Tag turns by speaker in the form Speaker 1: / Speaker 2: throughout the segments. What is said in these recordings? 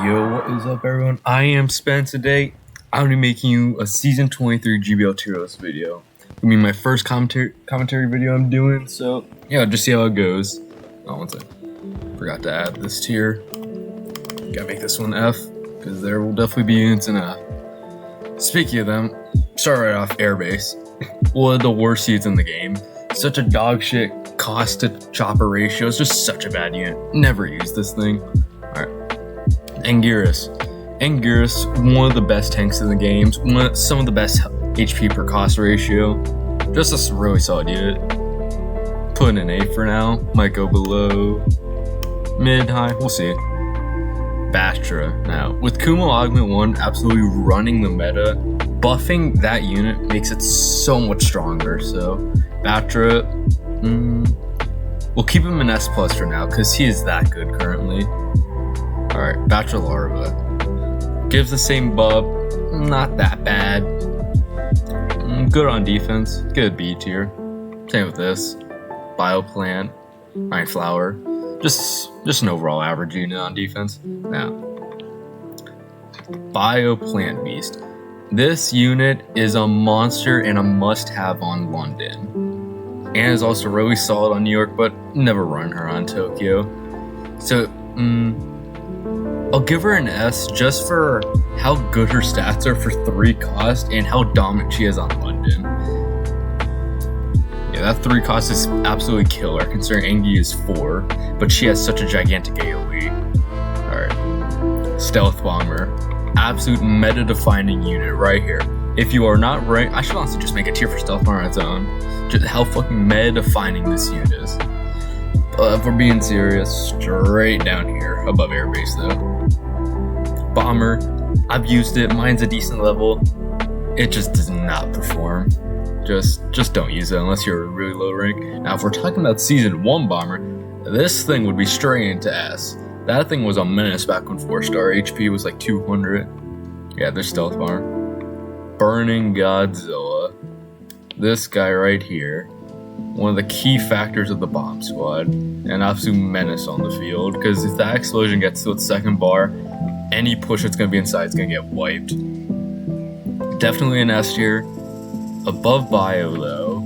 Speaker 1: Yo, what is up, everyone? I am Spence. Today, I'm going to be making you a Season 23 GBL tier list video. It'll be my first commentary video I'm doing, so yeah, just see how it goes. Oh, one sec. Forgot to add this tier. Gotta make this one F, because there will definitely be units in F. Speaking of them, start right off, Airbase. One of the worst units in the game. Such a dog shit cost to chopper ratio. It's just such a bad unit. Never use this thing. Alright. Anguirus, one of the best tanks in the game, some of the best HP per cost ratio. Just a really solid unit. Put in an A for now. Might go below mid, high, we'll see. Bastra. Now, with Kumo Augment 1 absolutely running the meta, buffing that unit makes it so much stronger. So, Bastra, we'll keep him in S plus for now because he is that good currently. Alright, Batra Larva. Gives the same buff, not that bad. Good on defense, good B tier. Same with this. Bioplant, Iron Flower. Just an overall average unit on defense. Now, Bioplant Beast. This unit is a monster and a must-have on London. And is also really solid on New York, but never run her on Tokyo. So, I'll give her an S just for how good her stats are for 3 cost and how dominant she is on London. Yeah, that 3 cost is absolutely killer considering Angie is 4, but she has such a gigantic AoE. Alright. Stealth Bomber. Absolute meta-defining unit right here. If you are not right, I should honestly just make a tier for Stealth Bomber on its own. Just how fucking meta-defining this unit is. If we're being serious, straight down here, above Airbase though. Bomber, I've used it, mine's a decent level. It just does not perform. Just don't use it unless you're a really low rank. Now if we're talking about Season 1 Bomber, this thing would be straight into S. That thing was a menace back when 4-star HP was like 200. Yeah, there's Stealth Bomber. Burning Godzilla. This guy right here. One of the key factors of the bomb squad, an absolute menace on the field, because if that explosion gets to its second bar, any push that's going to be inside is going to get wiped. Definitely an S tier. Above Bio though,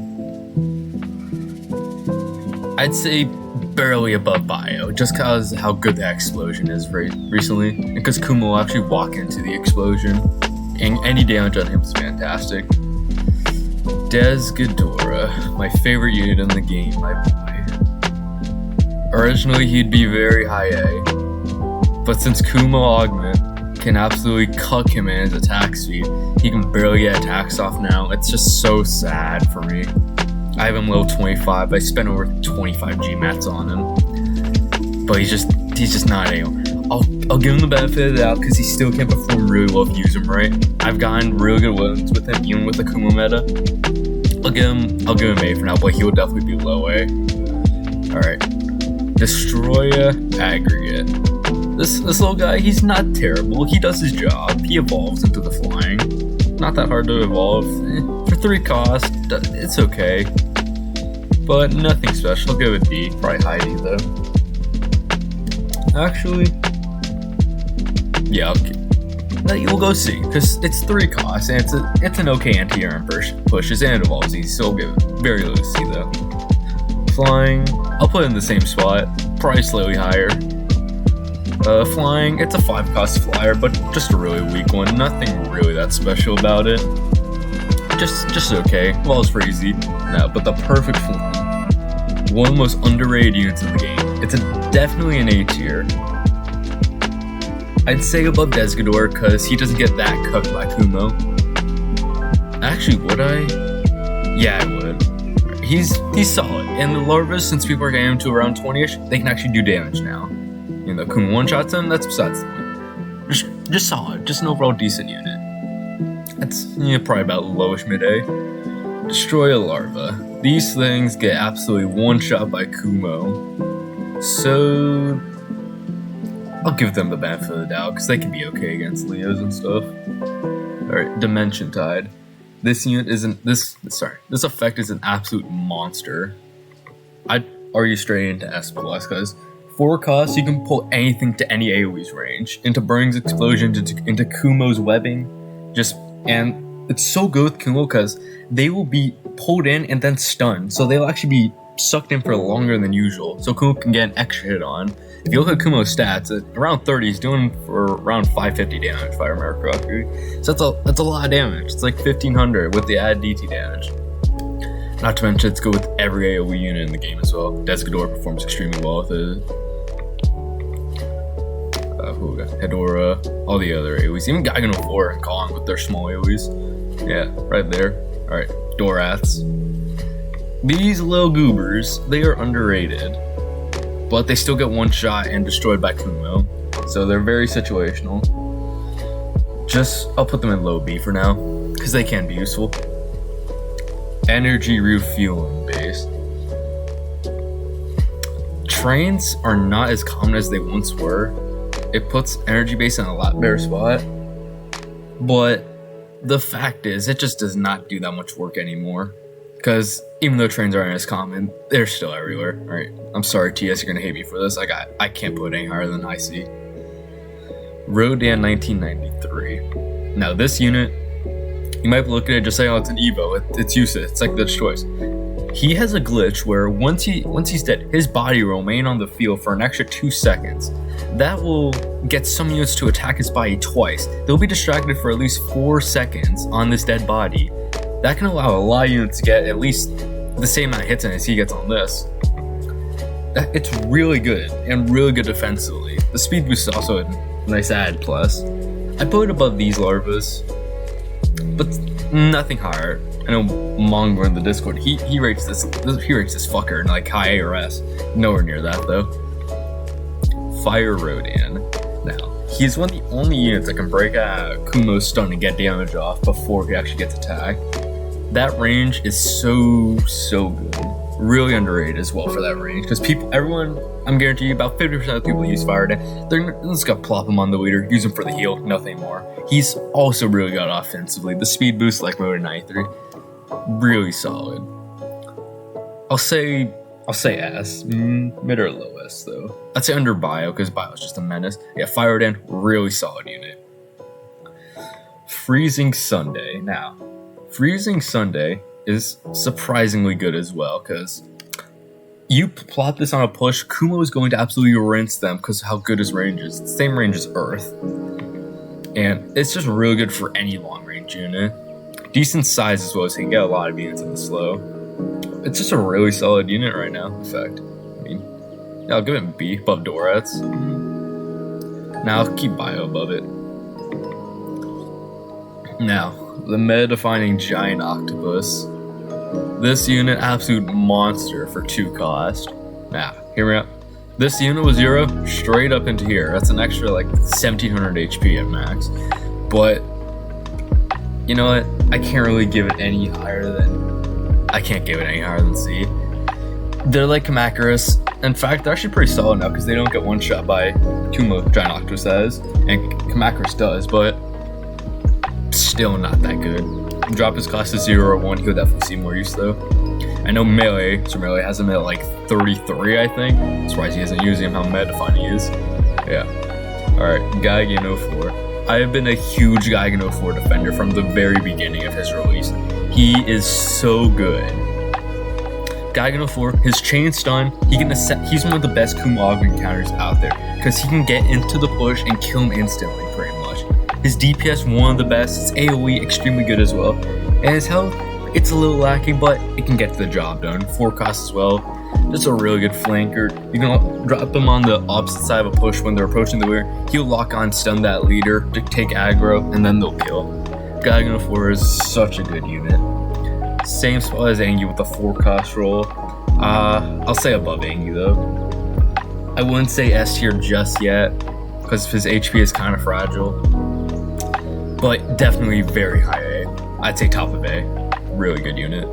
Speaker 1: I'd say barely above Bio, just because how good that explosion is recently, and because Kumo will actually walk into the explosion, and any damage on him is fantastic. Desghidorah, my favorite unit in the game, my boy. Originally, he'd be very high A, but since Kumo Augment can absolutely cuck him in his attack speed, he can barely get attacks off now. It's just so sad for me. I have him level 25. I spent over 25 Gmats on him, but he's just not able. I'll give him the benefit of the doubt because he still can perform really well if you use him right. I've gotten really good wins with him, even with the Kumo meta. I'll give him A for now, but he will definitely be low A. Alright. Destroya Aggregate. This little guy, he's not terrible. He does his job. He evolves into the flying. Not that hard to evolve. For 3 cost, it's okay. But nothing special. I'll give it D. Probably high D though. Actually, yeah, okay. We'll go C, because it's 3 costs, and it's an okay anti-air pushes, and it evolves easy, so I'll give it very low C though. Flying, I'll put it in the same spot, probably slightly higher. Flying, it's a 5 cost flyer, but just a really weak one, nothing really that special about it. Just okay, well it's pretty easy. No, but the perfect flying, one of the most underrated units in the game. It's definitely an A tier. I'd say above Desghidorah because he doesn't get that cucked by Kumo. Actually, would I? Yeah, I would. He's solid. And the larvas, since people are getting him to around 20-ish, they can actually do damage now. You know, Kumo one-shots him, that's besides the point. Just solid. Just an overall decent unit. That's probably about lowish mid-A. Destroy a larva. These things get absolutely one-shot by Kumo. So I'll give them the benefit of the doubt because they can be okay against Leos and stuff. Alright, Dimension Tide. This effect is an absolute monster. I'd argue straight into S plus because 4 costs, you can pull anything to any AoE's range. Into Burning's Explosion, into Kumo's Webbing. And it's so good with Kumo because they will be pulled in and then stunned. So they'll actually be sucked in for longer than usual. So Kumo can get an extra hit on. If you look at Kumo's stats, at around 30, he's doing for around 550 damage, if I remember correctly. So that's a lot of damage. It's like 1500 with the added DT damage. Not to mention, it's good with every AoE unit in the game as well. Desgador performs extremely well with it. Who we got? Hedora, all the other AoEs. Even Gaigan 04 and Kong with their small AoEs. Yeah, right there. Alright, Doraths. These little goobers, they are underrated. But they still get one shot and destroyed by Kumo. So they're very situational. I'll put them in low B for now, because they can be useful. Energy refueling base. Trains are not as common as they once were. It puts energy base in a lot better spot. But the fact is, it just does not do that much work anymore. Because even though trains aren't as common, they're still everywhere. Alright, I'm sorry TS, you're gonna hate me for this. I can't put it any higher than IC. Rodan 1993. Now this unit, you might look at it and just say, oh, it's an Evo, it's useless, it's like the choice. He has a glitch where once he's dead, his body will remain on the field for an extra 2 seconds. That will get some units to attack his body twice. They'll be distracted for at least 4 seconds on this dead body. That can allow a lot of units to get at least the same amount of hits in as he gets on this. It's really good, and really good defensively. The speed boost is also a nice added plus. I put it above these larvas, but nothing higher. I know Mongo in the Discord, he rates this fucker in like high ARS. Nowhere near that though. Fire Rodan. Now, he's one of the only units that can break out Kumo's stun and get damage off before he actually gets attacked. That range is so good. Really underrated as well for that range, because everyone, I'm guaranteeing about 50% of people use Fire Rodan. They're just gonna plop him on the leader, use him for the heal, nothing more. He's also really good offensively. The speed boost like Rodan 93. Really solid. I'll say S, mid or low S though. I'd say under Bio, because Bio is just a menace. Yeah, Fire Rodan, really solid unit. Freezing Sunday. Now, Freezing Sunday is surprisingly good as well, because you plot this on a push, Kumo is going to absolutely rinse them because of how good his range is. It's the same range as Earth. And it's just really good for any long range unit. Decent size as well, so you can get a lot of units in the slow. It's just a really solid unit right now, in fact. I mean, yeah, I'll give it a B above Dorats. Now I'll keep Bio above it. Now, the meta-defining giant octopus. This unit, absolute monster for 2 cost. Now, hear me out. This unit was 0 straight up into here. That's an extra like 1700 HP at max. But you know what? I can't give it any higher than C. They're like Kamacuras. In fact, they're actually pretty solid now because they don't get one shot by Kumo, Giant Octopus says, and Kamacuras does, but still not that good. Drop his cost to 0 or 1, he'll definitely see more use though. I know Melee, so Melee has him at like 33, I think. I'm surprised he isn't using him how meta-defining he is. Yeah. Alright, Gaigan 04. I have been a huge Gaigan 04 defender from the very beginning of his release. He is so good. Gaigan 04, his chain stun, he's one of the best Kumo augment counters out there, because he can get into the push and kill him instantly, pretty much. His DPS, one of the best. His AoE, extremely good as well. And his health, it's a little lacking, but it can get the job done. 4 costs as well. Just a really good flanker. You can drop them on the opposite side of a push when they're approaching the leader. He'll lock on, stun that leader, to take aggro, and then they'll kill. Gaigan 04 is such a good unit. Same spot as Angie with the 4 cost roll. I'll say above Angie though. I wouldn't say S tier just yet, because his HP is kind of fragile. But definitely very high A. I'd say top of A. Really good unit.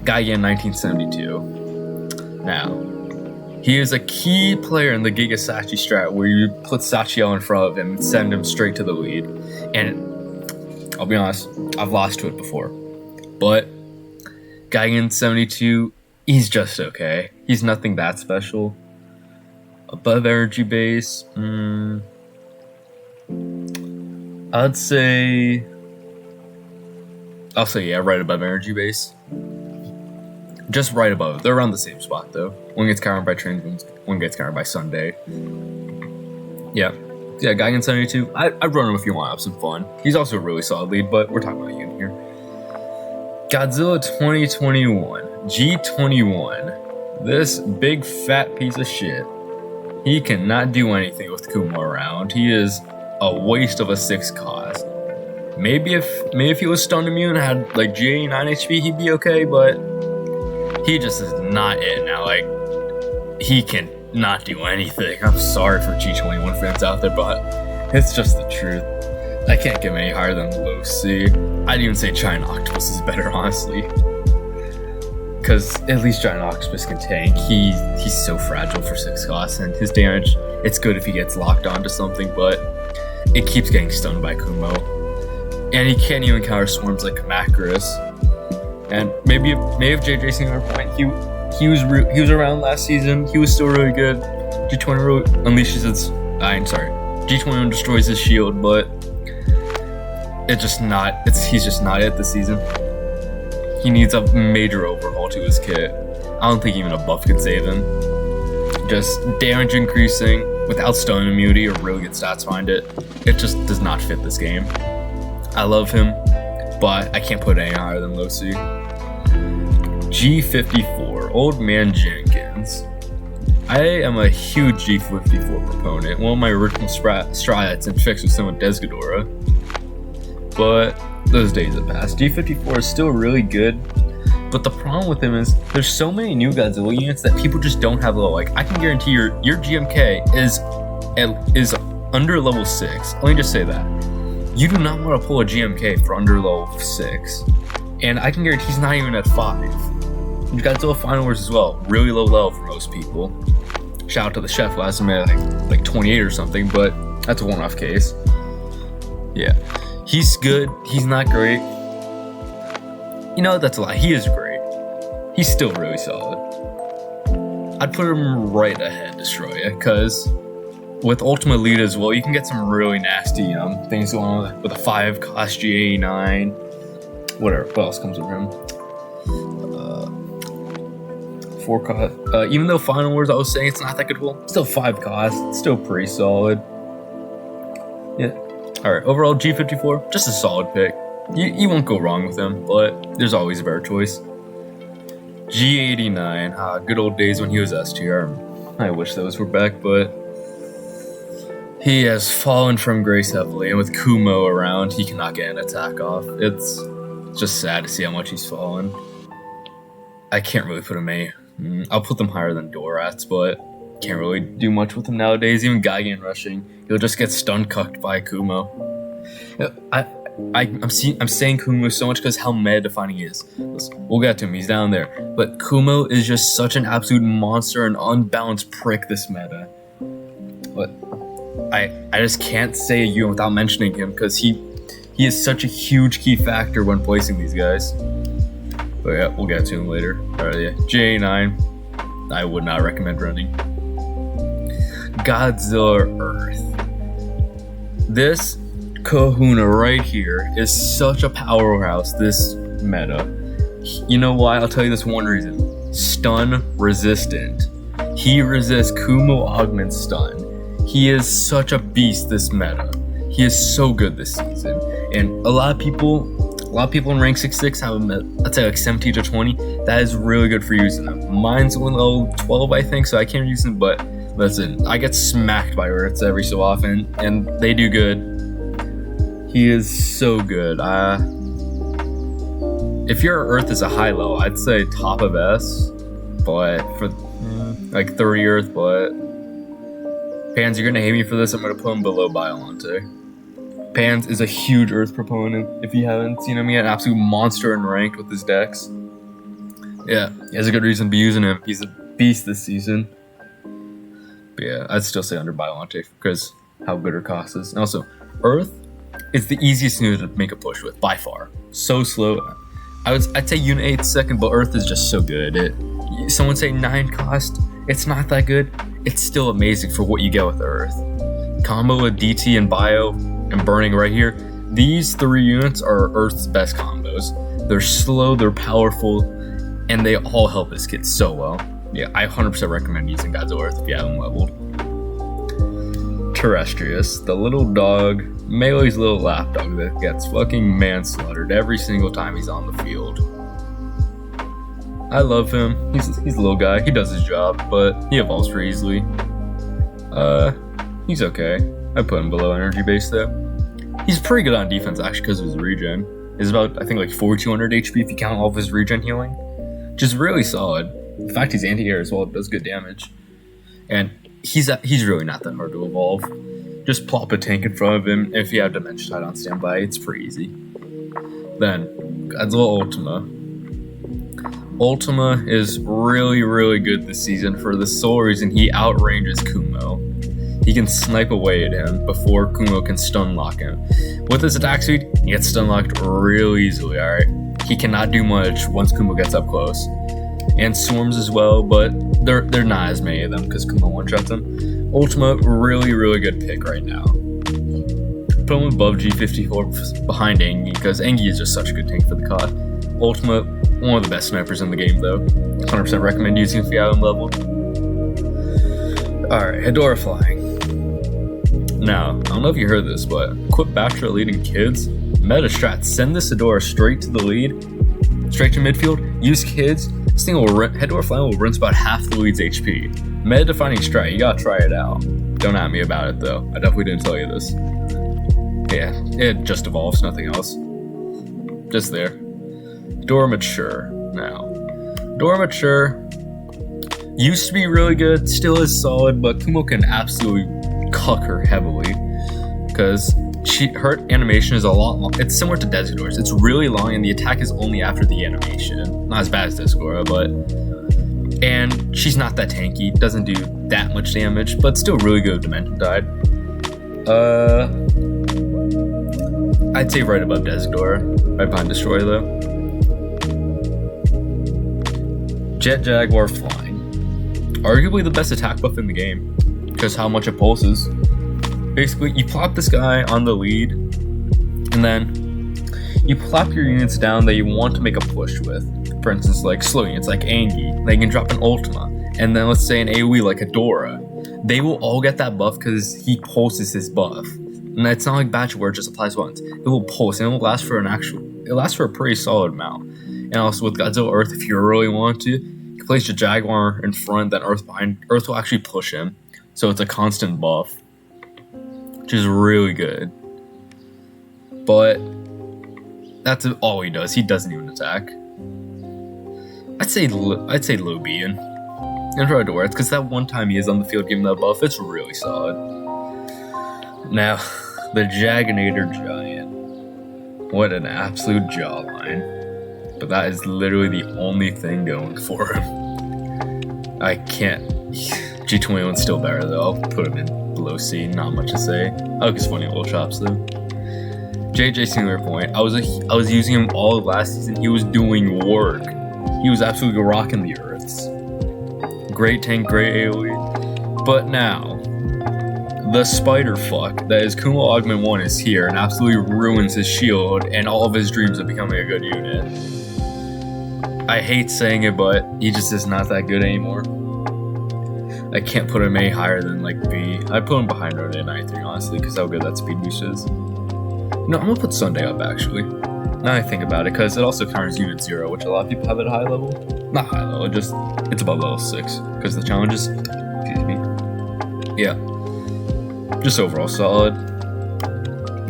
Speaker 1: Gaigan 1972. Now, he is a key player in the Giga Sachi strat where you put Sachiel in front of him and send him straight to the lead. And I'll be honest, I've lost to it before. But Gaigan 72, he's just okay. He's nothing that special. Above energy base, I'd say, yeah, right above energy base. Just right above. They're around the same spot though. One gets countered by trains, one gets countered by Sunday. Yeah, Geigen 72. I'd run him if you want to have some fun. He's also a really solid lead, but we're talking about a unit here. Godzilla 2021, G21. This big fat piece of shit. He cannot do anything with Kumo around. He is a waste of a 6 cost. Maybe if he was stun immune and had like GA 9 HP, he'd be okay, but he just is not it now. Like, he can not do anything. I'm sorry for G21 fans out there, but it's just the truth. I can't get him any higher than low C. I'd even say Giant Octopus is better, honestly. Because at least Giant Octopus can tank. He's so fragile for 6 costs, and his damage, it's good if he gets locked onto something, but it keeps getting stunned by Kumo. And he can't even counter swarms like Kamakuris. And maybe if JJ's seen our point, he was around last season. He was still really good. G20 really unleashes its. G21 destroys his shield, but he's just not it this season. He needs a major overhaul to his kit. I don't think even a buff could save him. Just damage increasing without stun immunity or really good stats behind it. It just does not fit this game. I love him, but I can't put it any higher than low C. G54, Old Man Jenkins. I am a huge G54 proponent. One of my original strats and fixed with someone Desgadora. But those days have passed. G54 is still really good, but the problem with him is there's so many new Godzilla units that people just don't have low. Like, I can guarantee your GMK is under level 6. Let me just say that. You do not want to pull a GMK for under level 6. And I can guarantee he's not even at 5. You've got Godzilla Final Wars as well. Really low level for most people. Shout out to the chef, last time I had like 28 or something, but that's a one-off case. Yeah. He's good. He's not great. You know, that's a lie. He is great. He's still really solid. I'd put him right ahead Destroya, because with Ultimate Lead as well, you can get some really nasty things going on with a 5 cost G89. Whatever. What else comes with him? 4 cost. Even though Final Wars, I was saying it's not that good. Well, still 5 cost. It's still pretty solid. Yeah. Alright, overall G54, just a solid pick. You won't go wrong with him, but there's always a better choice. G89, good old days when he was S tier. I wish those were back, but he has fallen from grace heavily, and with Kumo around, he cannot get an attack off. It's just sad to see how much he's fallen. I can't really put him I'll put them higher than Dorats, but can't really do much with him nowadays. Even Geigen rushing, he'll just get stun cucked by Kumo. I'm saying Kumo so much because how meta defining he is. Listen, we'll get to him, he's down there. But Kumo is just such an absolute monster and unbalanced prick this meta. But I just can't say a unit without mentioning him because he is such a huge key factor when placing these guys. But yeah, we'll get to him later. Alright, yeah. J9, I would not recommend running. Godzilla Earth. This kahuna right here is such a powerhouse, this meta. You know why? I'll tell you this one reason. Stun resistant. He resists Kumo augment stun. He is such a beast, this meta. He is so good this season. And a lot of people in rank 6-6 have him at, let's say, like 17 to 20. That is really good for using them. Mine's only level 12, I think, so I can't use them, but listen, I get smacked by Earths every so often, and they do good. He is so good. If your Earth is a high level, I'd say top of S, but for like 30 Earth, but Pans, you're gonna hate me for this, I'm gonna put him below Biolante. Pans is a huge Earth proponent. If you haven't seen him yet, an absolute monster in ranked with his decks. Yeah, he has a good reason to be using him. He's a beast this season. But yeah, I'd still say under Biolante because how good her cost is. And also, Earth is the easiest unit to make a push with by far. So slow. I'd say unit 8's second, but Earth is just so good. Someone say 9 cost. It's not that good. it's still amazing for what you get with Earth. Combo with DT and Bio and Burning right here. These 3 units are Earth's best combos. They're slow, they're powerful, and they all help this kid so well. Yeah, I 100% recommend using Godzilla Earth if you haven't leveled. Terrestrius, the little dog, Melee's little lapdog that gets fucking manslaughtered every single time he's on the field. I love him. He's a little guy. He does his job, but he evolves pretty easily. He's okay. I put him below energy base though. He's pretty good on defense actually because of his regen. He's about, I think, like 4200 HP if you count all of his regen healing, which is really solid. In fact, he's anti-air as well. It does good damage. And he's really not that hard to evolve. Just plop a tank in front of him. If you have Dimension Tide on standby, it's pretty easy. Then, Godzilla Ultima. Ultima is really, really good this season for the sole reason he outranges Kumo. He can snipe away at him before Kumo can stun lock him. With his attack speed, he gets stun locked real easily, alright? He cannot do much once Kumo gets up close. And swarms as well, but they're not as many of them because Kumo one-shots them. Ultima, really, really good pick right now. Put him above G54 behind Engi because Engi is just such a good tank for the COD. Ultima, one of the best snipers in the game though. 100% recommend using if you haven't leveled. Alright, Hedorah flying. Now, I don't know if you heard this, but quit Bachelor leading kids. Meta strat, send this Hedorah straight to the lead, straight to midfield, use kids. This thing will Hedorah flying will rinse about half the lead's HP. Meta defining strat, you gotta try it out. Don't at me about it though. I definitely didn't tell you this. Yeah, it just evolves, nothing else. Just there. Hedorah Mature. Now, Hedorah Mature used to be really good, still is solid, but Kumo can absolutely cuck her heavily because her animation is a lot long. It's similar to Desidor's. It's really long and the attack is only after the animation. Not as bad as Discora, and she's not that tanky, doesn't do that much damage, but still really good with Dimension Tide. I'd say right above Desidora, right behind Destroy though. Jet Jaguar flying. Arguably the best attack buff in the game, because how much it pulses. Basically, you plop this guy on the lead, and then you plop your units down that you want to make a push with. For instance, like slow units like Engi, they can drop an Ultima, and then let's say an AoE like Hedorah. They will all get that buff because he pulses his buff. And it's not like Batch where it just applies once. It will pulse, and it will last for it lasts for a pretty solid amount. And also with Godzilla Earth, if you really want to, you can place your Jaguar in front, then Earth behind. Earth will actually push him, so it's a constant buff, which is really good. But that's all he does. He doesn't even attack. I'd say low B and for Hedorah, because that one time he is on the field giving that buff, it's really solid. Now, the Jaginator Giant. What an absolute jawline. But that is literally the only thing going for him. I can't. G21's still better though. I'll put him in below C, not much to say. I like his funny little chops though. JJ Singular Point. I was using him all last season. He was doing work. He was absolutely rocking the Earths. Great tank, great AoE. But now, the spider fuck that is Kumo Augment 1 is here and absolutely ruins his shield and all of his dreams of becoming a good unit. I hate saying it, but he just is not that good anymore. I can't put him any higher than like B. I'd put him behind Roda 93 honestly, because how good that speed boost is. No, I'm gonna put Sunday up actually. Now I think about it, because it also counters unit 0, which a lot of people have at high level. Not high level, it's above level 6, because the challenges, excuse me. Yeah. Just overall solid.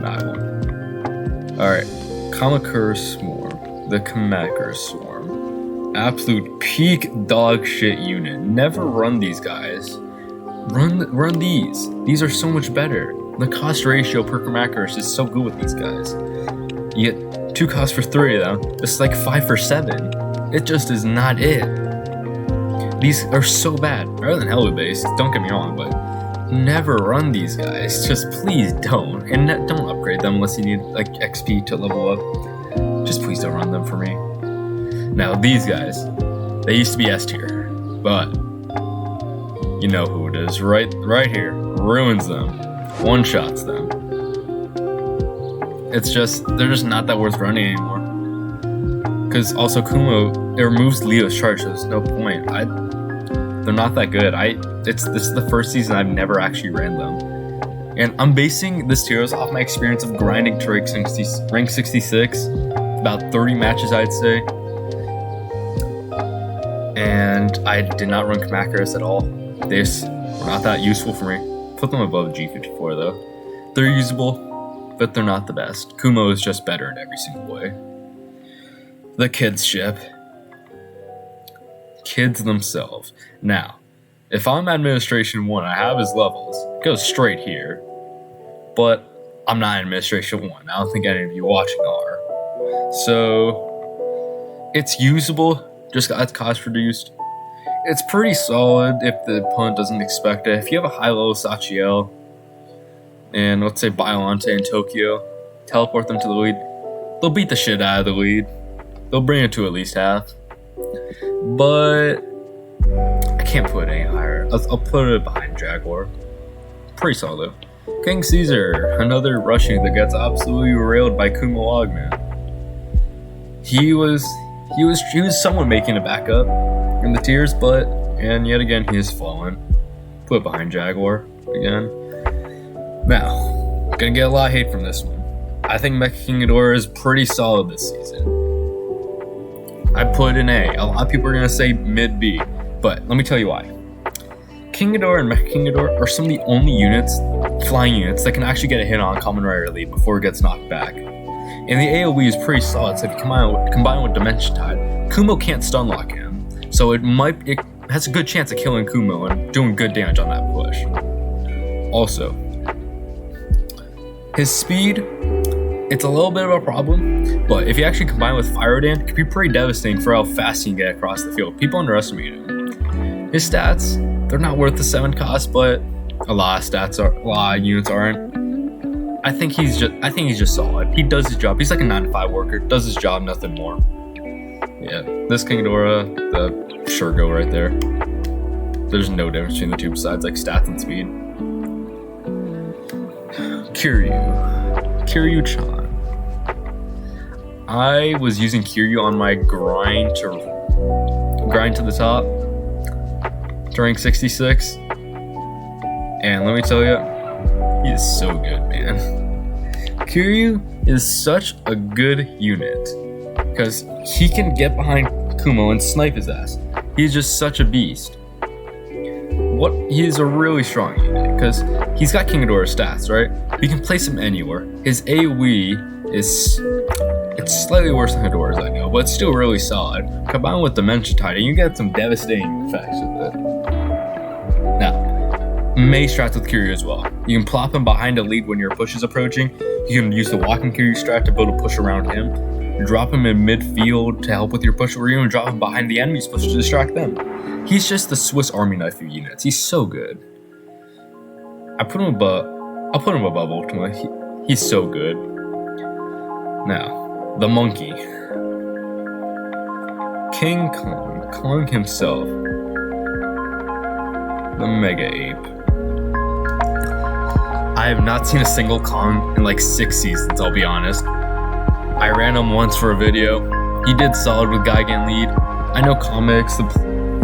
Speaker 1: Nah, I won't. Alright. Kamakura Swarm. The Kamakura Swarm. Absolute peak dog shit unit. Never run these guys. Run these. These are so much better. The cost ratio per Kamakura is so good with these guys. You get 2 costs for 3 of them. It's like 5 for 7. It just is not it. These are so bad. Better than Hella based, don't get me wrong, but never run these guys. Just please don't. And don't upgrade them unless you need like XP to level up. Just please don't run them for me. Now these guys, they used to be S tier, but You know who it is, right here. Ruins them. One-shots them. It's just, they're just not that worth running anymore. Because also Kumo, it removes Leo's charge, so there's no point. They're not that good. This is the first season I've never actually ran them. And I'm basing this tier off my experience of grinding to rank 66. About 30 matches, I'd say. And I did not run Kamacuras at all. They're not that useful for me. Put them above G54 though. They're usable, but they're not the best. Kumo is just better in every single way. The kids ship. Kids themselves. Now, if I'm Administration 1, I have his levels. It goes straight here. But I'm not Administration 1. I don't think any of you watching are. So, it's usable, just got its cost reduced. It's pretty solid if the opponent doesn't expect it. If you have a high level Sachiel, and let's say Biollante and Tokyo, teleport them to the lead, they'll beat the shit out of the lead. They'll bring it to at least half. But I can't put it any higher. I'll put it behind Jaguar. Pretty solid though. King Caesar, another Russian that gets absolutely railed by Kumo Ogman. He was someone making a backup in the tiers, and yet again he has fallen. Put it behind Jaguar again. Now, gonna get a lot of hate from this one. I think Mecha King Ghidorah is pretty solid this season. I put an A. A lot of people are gonna say mid B, but let me tell you why. King Ghidorah and Mecha King Ghidorah are some of the only flying units that can actually get a hit on Kamen Rider Elite before it gets knocked back. And the AoE is pretty solid, so if you combine with Dimension Tide, Kumo can't stun lock him, so it has a good chance of killing Kumo and doing good damage on that push. Also, his speed, it's a little bit of a problem, but if you actually combine with Fyrodan, it can be pretty devastating for how fast he can get across the field. People underestimate him. His stats, they're not worth the 7 cost, but a lot of units aren't. I think he's just solid. He does his job. He's like a 9-to-5 worker. Does his job, nothing more. Yeah, this King Ghidorah, the Shurgo right there. There's no difference between the two besides like stats and speed. Kiryu-chan. I was using Kiryu on my grind to the top to rank 66. And let me tell you, he is so good, man. Kiryu is such a good unit because he can get behind Kumo and snipe his ass. He's just such a beast. He is a really strong unit because he's got King Ghidorah stats, right? You can place him anywhere. His AoE it's slightly worse than Ghidorah's, I know, but it's still really solid. Combined with Dimension Tide, you get some devastating effects with it. Now, May strats with Kiryu as well. You can plop him behind a lead when your push is approaching. You can use the walking Kiryu strat to build a push around him. Drop him in midfield to help with your push, or even drop him behind the enemy's push to distract them. He's just the Swiss Army knife of units. He's so good. I'll put him above Ultima. He's so good. Now, the monkey. King Kong himself. The Mega Ape. I have not seen a single Kong in like 6 seasons, I'll be honest. I ran him once for a video. He did solid with Gigan lead. I know Comics, the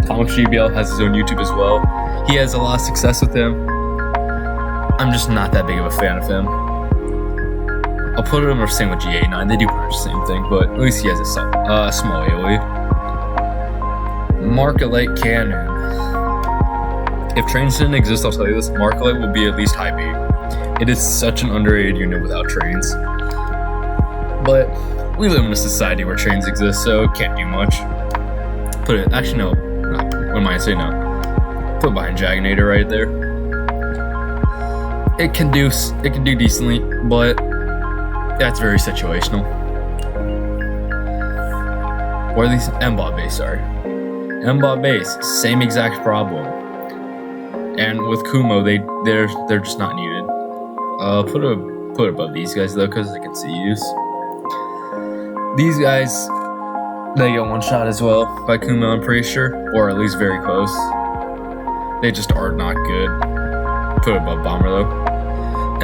Speaker 1: Comics GBL has his own YouTube as well. He has a lot of success with him. I'm just not that big of a fan of him. I'll put him the same with G89. They do pretty much the same thing, but at least he has a small AoE. Markalite Cannon. If trains didn't exist, I'll tell you this, Markalite will be at least high B. It is such an underrated unit without trains. But we live in a society where trains exist, so it can't do much. What am I saying? No. Put it behind Jaginator right there. It can do decently, but that's very situational. Or at least M-Bot base, sorry. M-Bot base, same exact problem. And with Kumo, they're just not needed. Put it above these guys though, because they can see use. These guys, they get one shot as well by Kumo, I'm pretty sure, or at least very close. They just are not good. Put it above Bomber though.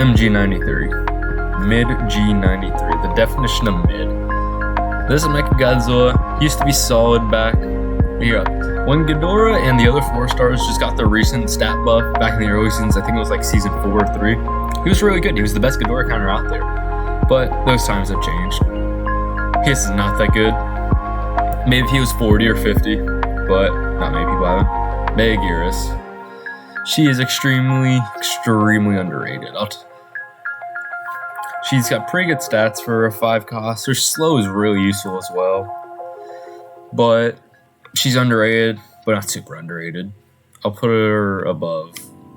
Speaker 1: MG93. Mid G93. The definition of mid. This is Mecha Godzilla. He used to be solid back. Yeah. When Ghidorah and the other 4-stars just got the recent stat buff back in the early seasons, I think it was like season 4 or 3, he was really good. He was the best Ghidorah counter out there. But those times have changed. His is not that good. Maybe if he was 40 or 50, but not many people have him. Megaguirus. She is extremely underrated. She's got pretty good stats for a 5 cost. Her slow is really useful as well. But she's underrated, but not super underrated. I'll put her above,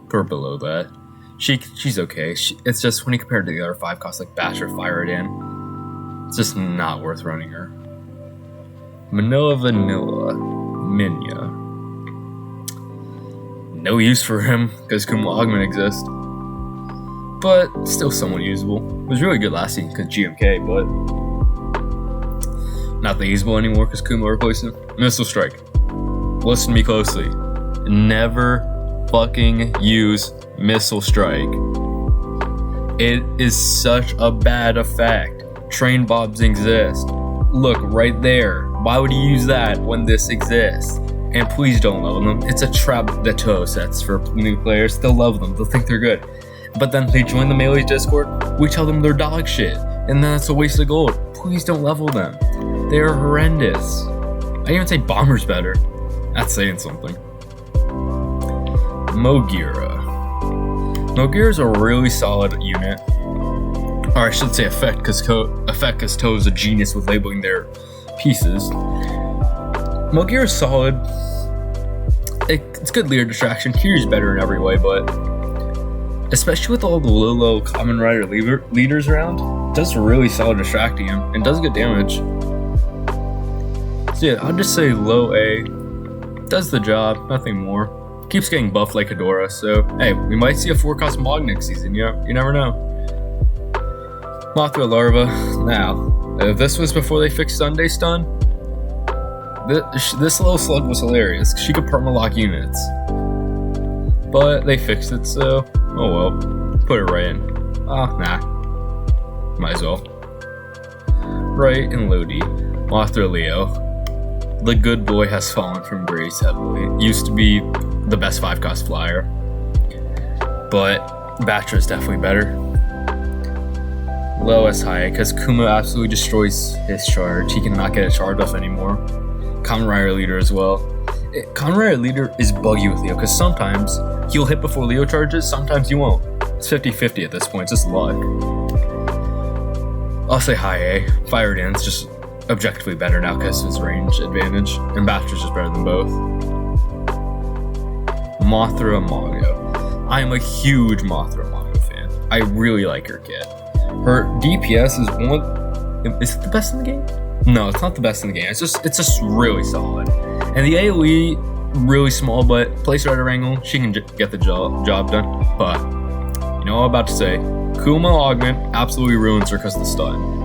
Speaker 1: put her below that. She's okay. It's just when you compare her to the other 5 costs like Bash or Fire Dan, it's just not worth running her. Manila Vanilla. Minya. No use for him because Kuma Augment exists. But still somewhat usable. It was really good last season because GMK, but not that usable anymore because Kuma replaced him. Missile Strike. Listen to me closely. Never fucking use Missile Strike. It is such a bad effect. Train Bobs exist. Look right there. Why would you use that when this exists? And please don't level them. It's a trap that Toho sets for new players. They'll love them. They'll think they're good. But then they join the Melee Discord. We tell them they're dog shit. And then that's a waste of gold. Please don't level them. They are horrendous. I even say Bomber's better. That's saying something. Mogira. Mogira is a really solid unit. Or I should say effect, because Toho is a genius with labeling their pieces. Mogira is solid. It's good leader distraction. Kiryu's better in every way, but especially with all the low Common Rider leaders around, it does really solid distracting him and does good damage. So yeah, I'll just say low A. Does the job, nothing more. Keeps getting buffed like Ghidorah, so hey, we might see a 4-cost Mog next season. You never know. Mothra Larva. Now, if this was before they fixed Sunday Stun, this little slug was hilarious. She could perma-lock units. But they fixed it, so oh well. Put it right in. Nah. Might as well. Right in Lodi. Mothra Leo. The good boy has fallen from grace heavily. Used to be the best 5-cost flyer. But Batra is definitely better. Low as high, because Kuma absolutely destroys his charge. He cannot get a charge off anymore. Kamen Rider Leader as well. Kamen Rider Leader is buggy with Leo, because sometimes he'll hit before Leo charges, sometimes he won't. It's 50-50 at this point, it's just luck. I'll say high A. Fire Dan's just objectively better now because of his range advantage, and Batra's just better than both. Mothra Mago. I am a huge Mothra Mago fan. I really like her kit. Her DPS is is it the best in the game? No, it's not the best in the game. It's just really solid. And the AoE, really small, but place right at angle, she can get the job done. But, you know what I'm about to say. Kuma Augment absolutely ruins her because of the stun.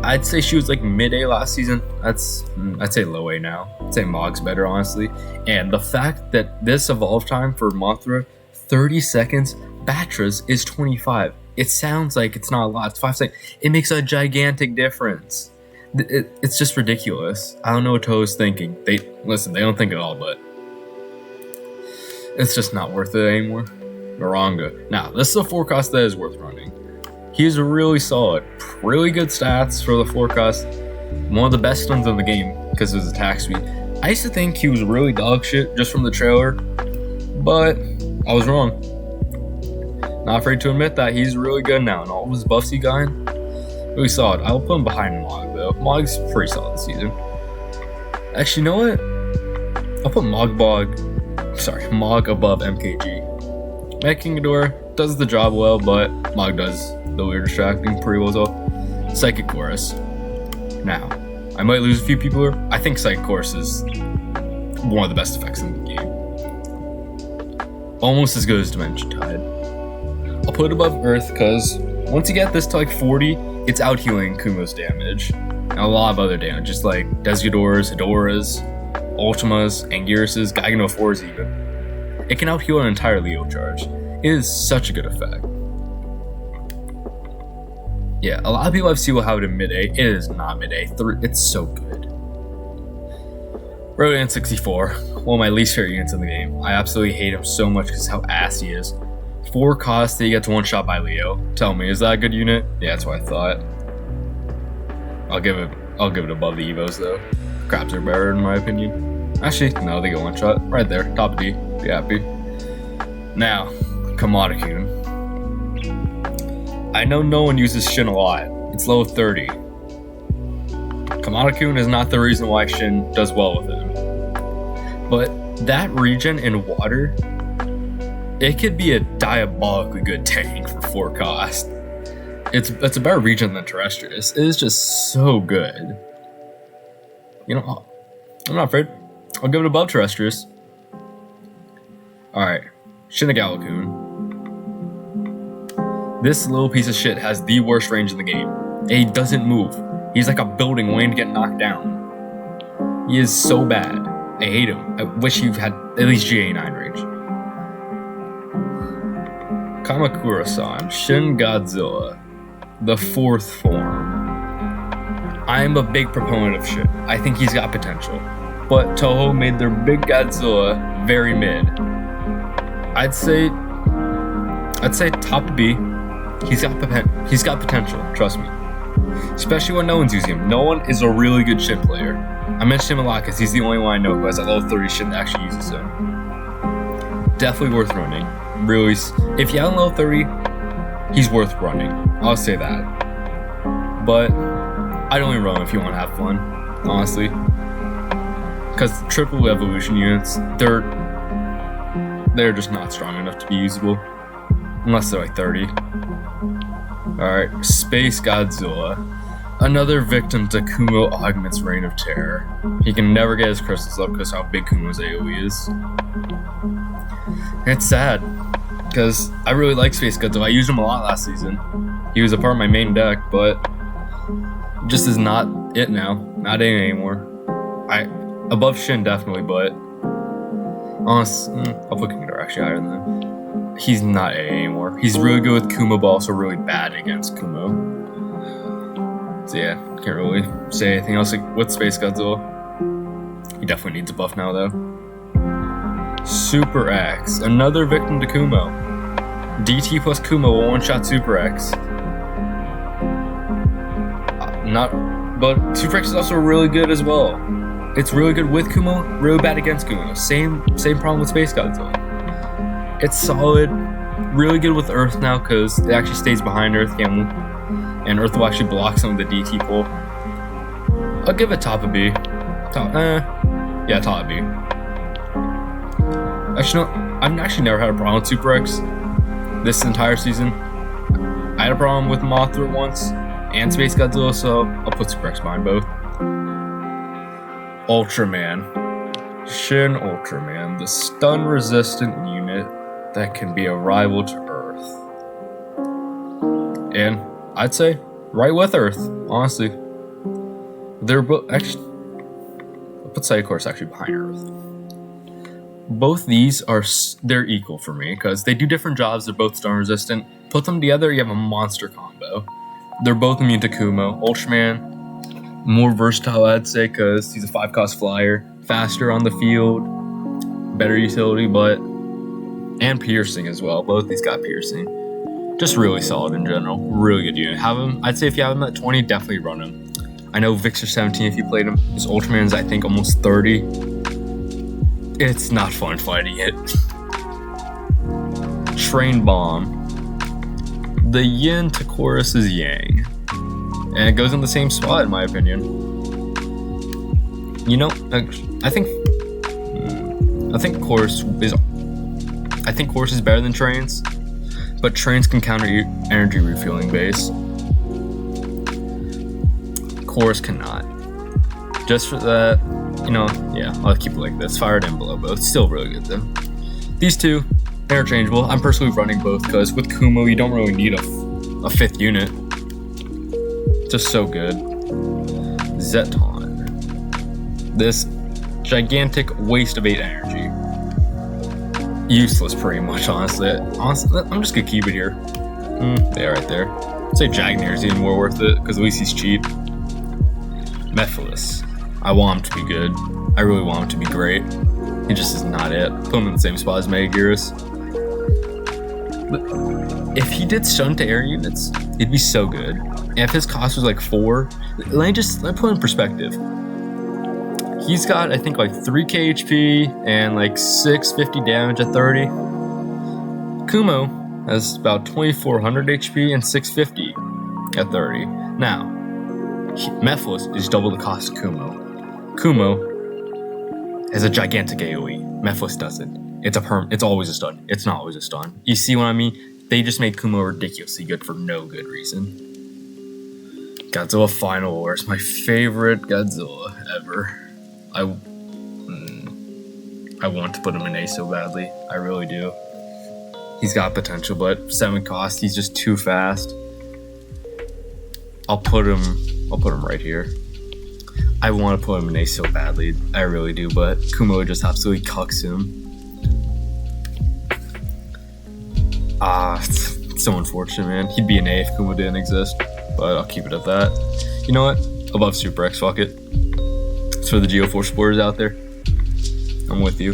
Speaker 1: I'd say she was like mid-A last season. I'd say low A now. I'd say Mog's better, honestly. And the fact that this evolve time for Mothra, 30 seconds, Batra's is 25. It sounds like it's not a lot. It's 5 seconds. It makes a gigantic difference. It's just ridiculous. I don't know what Toho's thinking. They don't think at all, but it's just not worth it anymore. Naranga. Now, this is a 4-cost that is worth running. He's really solid. Really good stats for the 4-cost. One of the best stuns in the game because of his attack speed. I used to think he was really dog shit just from the trailer, but I was wrong. Not afraid to admit that he's really good now, and all of his buffs he got, really solid. I'll put him behind Mog though. Mog's pretty solid this season. Actually, you know what? I'll put Mog above MKG. Mecha Ghidorah does the job well, but Mog does the weird distracting pretty well as well. Psychic Chorus. Now, I might lose a few people here. I think Psychic Chorus is one of the best effects in the game. Almost as good as Dimension Tide. I'll put it above Earth because once you get this to like 40, it's out healing Kumo's damage. And a lot of other damage, just like Desghidorah's, Hidora's, Ultima's, Anguirus's, Gigano 4's even. it can out-heal an entire Leo charge. It is such a good effect. Yeah, a lot of people have seen how it in mid-A. It is not mid-A. It's so good. Rodan 64, one of my least favorite units in the game. I absolutely hate him so much because how ass he is. 4 cost that he gets one shot by Leo. Tell me, is that a good unit? Yeah, that's what I thought. I'll give it above the Evos though. Crabs are better in my opinion. Actually, no, they get one shot. Right there, top D. Be happy. Now, Kamada-kun. I know no one uses Shin a lot. It's low 30. Kamada-kun is not the reason why Shin does well with him. But that regen in water, it could be a diabolically good tank for 4 cost. It's a better regen than Terrestrius. It is just so good. You know, I'm not afraid. I'll give it above Terrestrius. Alright, Shinigami-kun. This little piece of shit has the worst range in the game. And he doesn't move. He's like a building waiting to get knocked down. He is so bad. I hate him. I wish he had at least GA9 range. Kamakura-san, Shin Godzilla, the 4th form. I am a big proponent of Shin. I think he's got potential. But Toho made their big Godzilla very mid. I'd say top B. He's got potential, trust me. Especially when no one's using him. No one is a really good Shin player. I mention him a lot because he's the only one I know who has a level 30 Shin that actually uses him. Definitely worth running. Really, if you have a level 30, he's worth running. I'll say that. But I'd only run him if you want to have fun, honestly. Because triple evolution units, they're just not strong enough to be usable. Unless they're like 30. Alright, Space Godzilla. Another victim to Kumo Augment's Reign of Terror. He can never get his crystals up because how big Kumo's AoE is. And it's sad, because I really like Space Godzilla. I used him a lot last season. He was a part of my main deck, but just is not it now. Not it anymore. Above Shin definitely, but honestly, I'll put Kingdar actually higher than him. He's not A anymore. He's really good with Kumo, but also really bad against Kumo. So yeah, can't really say anything else with Space Godzilla. He definitely needs a buff now though. Super X, another victim to Kumo. DT plus Kumo will one-shot Super X. But Super X is also really good as well. It's really good with Kumo, really bad against Kumo. Same problem with Space Godzilla. It's solid, really good with Earth now because it actually stays behind Earth, and Earth will actually block some of the DT pull. I'll give it top of B. Top of B. Actually, no, I've actually never had a problem with Super X this entire season. I had a problem with Mothra once and Space Godzilla, so I'll put Super X behind both. Ultraman. Shin Ultraman, the stun-resistant unit that can be a rival to Earth. And I'd say right with Earth, honestly. They're both actually. I'll put Psychourse actually behind Earth. Both these they're equal for me because they do different jobs. They're both stun resistant. Put them together, you have a monster combo. They're both immune to Kumo. Ultraman, more versatile, I'd say, because he's a 5-cost flyer, faster on the field, better utility, and piercing as well. Both these got piercing. Just really solid in general. Really good unit. I'd say if you have him at 20, definitely run him. I know Victor 17 if you played him. His Ultraman's I think almost 30. It's not fun fighting it. Train Bomb. The yin to Chorus is yang. And it goes in the same spot in my opinion. You know, I think Chorus is better than Trains, but Trains can counter energy refueling base. Chorus cannot. Just for that, I'll keep it like this. Fired and below both. Still really good though. These two, interchangeable. I'm personally running both because with Kumo, you don't really need a 5th unit. Just so good. Zeton. This gigantic waste of 8 energy. Useless, pretty much, honestly. I'm just gonna keep it here. Yeah, right there. I'd say Jagnir's even more worth it, because at least he's cheap. Mephiles. I want him to be good. I really want him to be great. He just is not it. Put him in the same spot as Megagirus. But if he did stun to air units, it'd be so good. And if his cost was like 4, let me put it in perspective. He's got, I think, like 3k HP and like 650 damage at 30. Kumo has about 2400 HP and 650 at 30. Now, Mephiles is double the cost of Kumo. Kumo has a gigantic AoE. Mephiles doesn't. It's always a stun. It's not always a stun. You see what I mean? They just made Kumo ridiculously good for no good reason. Godzilla Final War is my favorite Godzilla ever. I want to put him in A so badly. I really do. He's got potential, but 7 cost, he's just too fast. I'll put him right here. I want to put him in A so badly. I really do, but Kumo just absolutely cucks him. It's so unfortunate, man. He'd be an A if Kumo didn't exist, but I'll keep it at that. You know what? Above Super X, fuck it. It's for the Geoforce supporters out there. I'm with you.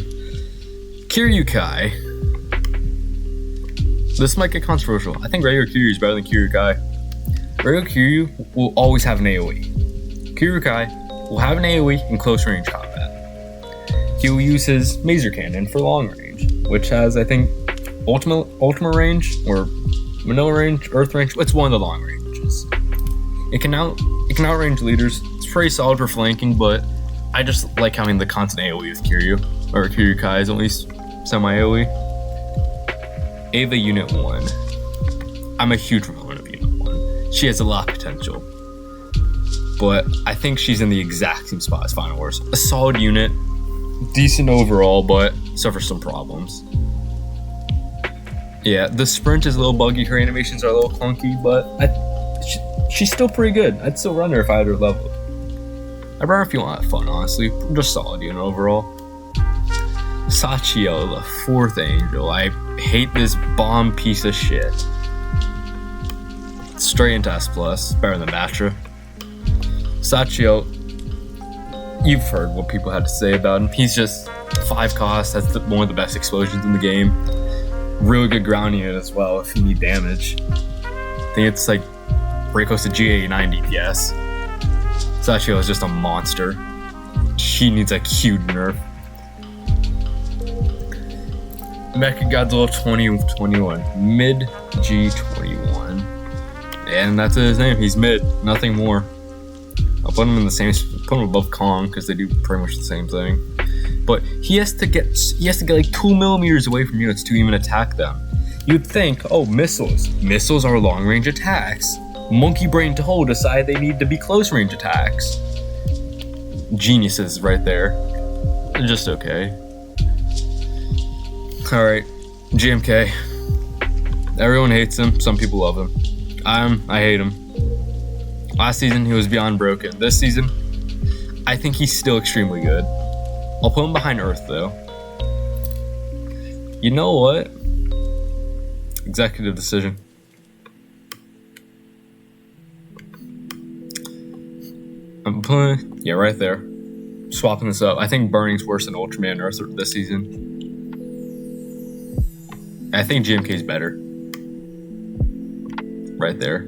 Speaker 1: Kiryu-Kai. This might get controversial. I think regular Kiryu is better than Kiryu-Kai. Regular Kiryu will always have an AoE. Kiryu-Kai will have an AoE in close range combat. He will use his Maser Cannon for long range, which has, I think, Ultima range or Vanilla range, Earth range. It's one of the long ranges. It can outrange leaders. It's pretty solid for flanking, but I just like having the constant AoE with Kiryu, or Kiryu-Kai is at least semi-AoE. Ava Unit 1. I'm a huge proponent of Unit 1. She has a lot of potential, but I think she's in the exact same spot as Final Wars. A solid unit, decent overall, but suffers some problems. Yeah, the sprint is a little buggy, her animations are a little clunky, but she's still pretty good. I'd still run her if I had her level. I'd run her if you want to have fun, honestly. Just solid unit overall. Sachiel, the 4th Angel. I hate this bomb piece of shit. Straight into S+, better than Batra. Sachiel, you've heard what people had to say about him. He's just 5 cost, that's one of the best explosions in the game. Really good ground unit as well if you need damage. I think it's like pretty close to GA9 DPS. Sachiel is just a monster. She needs a huge nerf. Mechagodzilla 2021. Mid G21. And that's his name. He's mid. Nothing more. I'll put him in the same. Put him above Kong because they do pretty much the same thing. But he has to get like 2 millimeters away from units to even attack them. You'd think, oh, missiles. Missiles are long range attacks. Monkey Brain Toho decide they need to be close range attacks. Geniuses right there. They're just okay. Alright, GMK. Everyone hates him, some people love him. I hate him. Last season he was beyond broken. This season, I think he's still extremely good. I'll put him behind Earth though. You know what? Executive decision. I'm putting, yeah, right there. Swapping this up. I think Burning's worse than Ultraman Earth this season. I think GMK's better. Right there.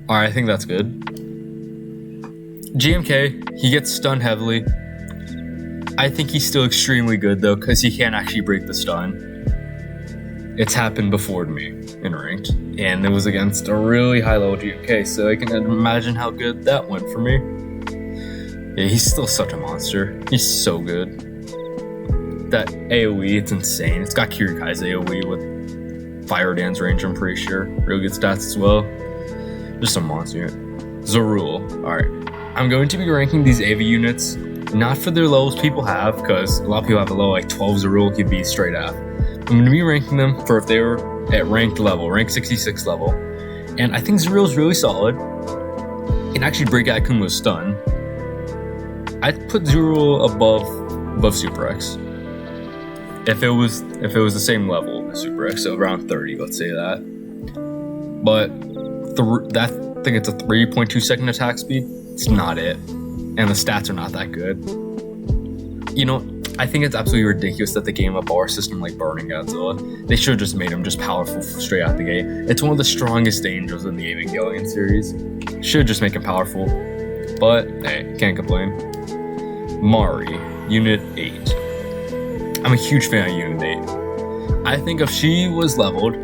Speaker 1: Alright, I think that's good. GMK, he gets stunned heavily. I think he's still extremely good though, because he can't actually break the stun. It's happened before to me in ranked, and it was against a really high level GMK, so I can imagine how good that went for me. Yeah, he's still such a monster. He's so good. That AoE, it's insane. It's got Kiryu-Kai's AoE with Fire Dance range, I'm pretty sure. Really good stats as well. Just a monster. Zorul. Alright. I'm going to be ranking these AV units, not for their levels people have, because a lot of people have a level like 12 Zorul could be straight up. I'm going to be ranking them for if they were at ranked level, rank 66 level. And I think Zorul's really solid. Can actually break out Kumo's stun. I'd put Zorul above Super X. if it was the same level as Super X, so around 30, let's say that. But I think it's a 3.2 second attack speed. It's not it, and the stats are not that good. You know, I think it's absolutely ridiculous that they gave him a bar system like Burning Godzilla. They should have just made him just powerful straight out the gate. It's one of the strongest angels in the Evangelion series. Should just make him powerful. But hey, can't complain. Mari, Unit 8. I'm a huge fan of Unit 8. I think if she was leveled,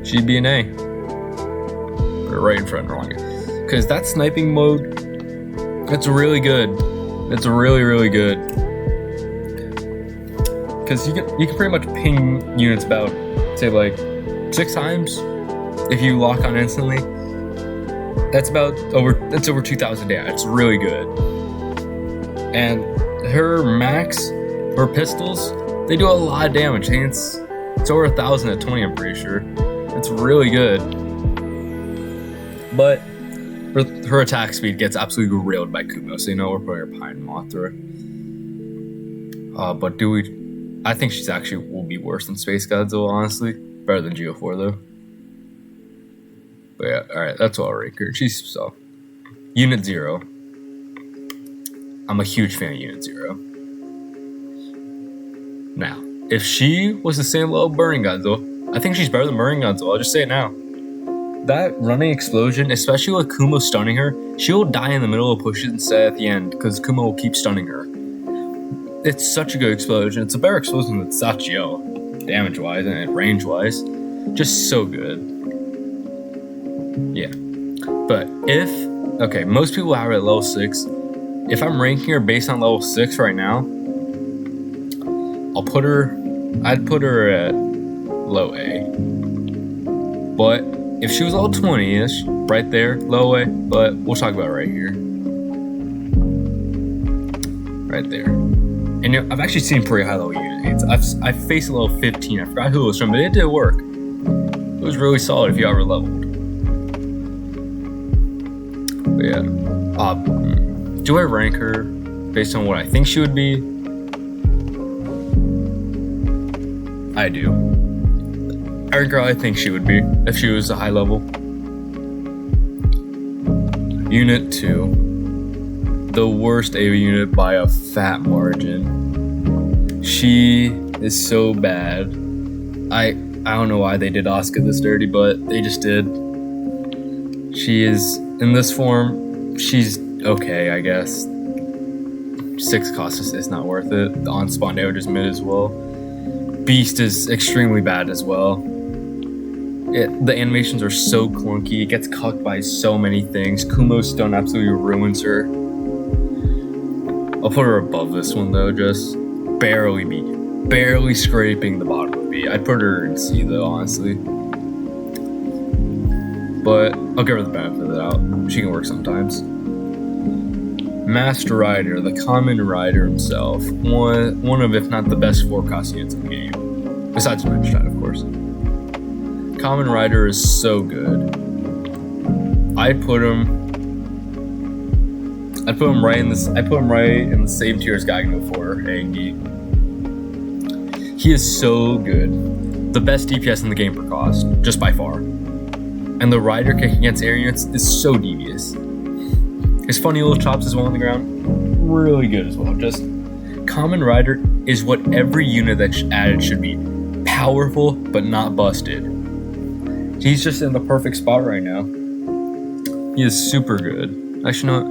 Speaker 1: she'd be an A. Put it right in front of her. Because that sniping mode, it's really good. It's really, really good. Because you can pretty much ping units about, say, like 6 times if you lock on instantly. That's over 2,000 damage. It's really good. And her max, her pistols, they do a lot of damage. I think it's over 1,000 at 20, I'm pretty sure. It's really good. But her attack speed gets absolutely railed by Kumo, so you know we're putting her Pine Mothra. But I think she's actually will be worse than Space Godzilla, honestly. Better than Geo4 though. But yeah, alright, that's all right. She's so. Unit 0. I'm a huge fan of Unit 0. Now, if she was the same level of Burning Godzilla, I think she's better than Burning Godzilla. I'll just say it now. That running explosion, especially with Kumo stunning her, she will die in the middle of pushes instead at the end because Kumo will keep stunning her. It's such a good explosion. It's a better explosion than Sachio, damage-wise and range-wise. Just so good. Yeah. But most people have her at level 6. If I'm ranking her based on level 6 right now, I'd put her at low A. But if she was level 20-ish, right there, low A, but we'll talk about it right here. Right there. And I've actually seen pretty high level unit 8s. I've faced a level 15. I forgot who it was from, but it did work. It was really solid if you ever leveled. But yeah. Do I rank her based on what I think she would be? I do. I rank her how I think she would be if she was a high level. Unit 2. The worst AV unit by a fat margin. She is so bad. I don't know why they did Asuka this dirty, but they just did. She is in this form. She's okay, I guess. 6 cost is not worth it. The on-spawn damage is mid as well. Beast is extremely bad as well. The animations are so clunky. It gets cucked by so many things. Kumo's stun absolutely ruins her. I'll put her above this one though, just barely scraping the bottom of B. I'd put her in C though, honestly. But I'll give her the benefit of the doubt. She can work sometimes. Master Rider, the Common Rider himself. One of, if not the best forecast units in the game. Besides Menstein, of course. Common Rider is so good. I'd put him right in the same tier as Gagno 4 Angie. He is so good. The best DPS in the game per cost, just by far. And the Rider kick against air units is so devious. His funny little chops as well on the ground, really good as well. Just Common Rider is what every unit that's added should be. Powerful, but not busted. He's just in the perfect spot right now. He is super good. Actually, not.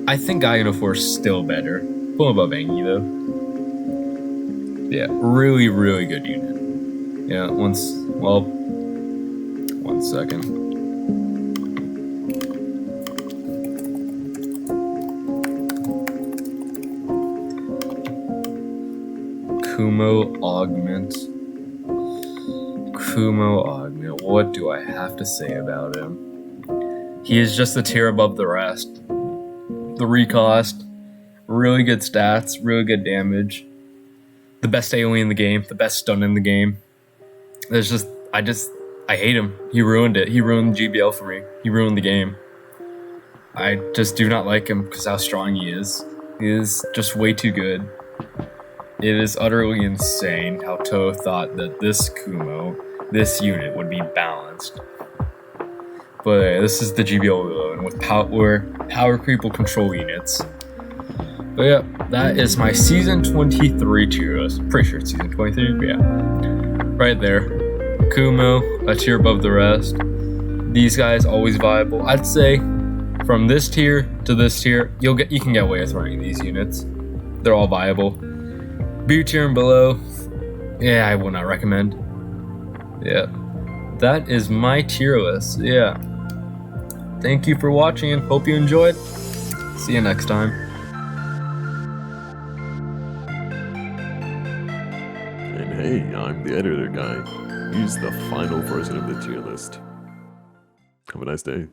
Speaker 1: I think Gagno 4 is still better. Put him above Angie though. Yeah, really, really good unit. Yeah, one second. Kumo Augment. What do I have to say about him? He is just a tier above the rest. The recost, really good stats, really good damage. The best AoE in the game, the best stun in the game. I hate him. He ruined it. He ruined GBL for me. He ruined the game. I just do not like him because how strong he is. He is just way too good. it is utterly insane how Toho thought that this Kumo, this unit, would be balanced. But this is the GBL11 with power creep will control units. But yeah, that is my Season 23 tier list. Pretty sure it's Season 23, yeah. Right there. Kumo, a tier above the rest. These guys, always viable. I'd say from this tier to this tier, you can get away with running these units. They're all viable. B tier and below, yeah, I will not recommend. Yeah, that is my tier list. Yeah. Thank you for watching and hope you enjoyed. See you next time.
Speaker 2: And hey, I'm the editor guy. Here's the final version of the tier list. Have a nice day.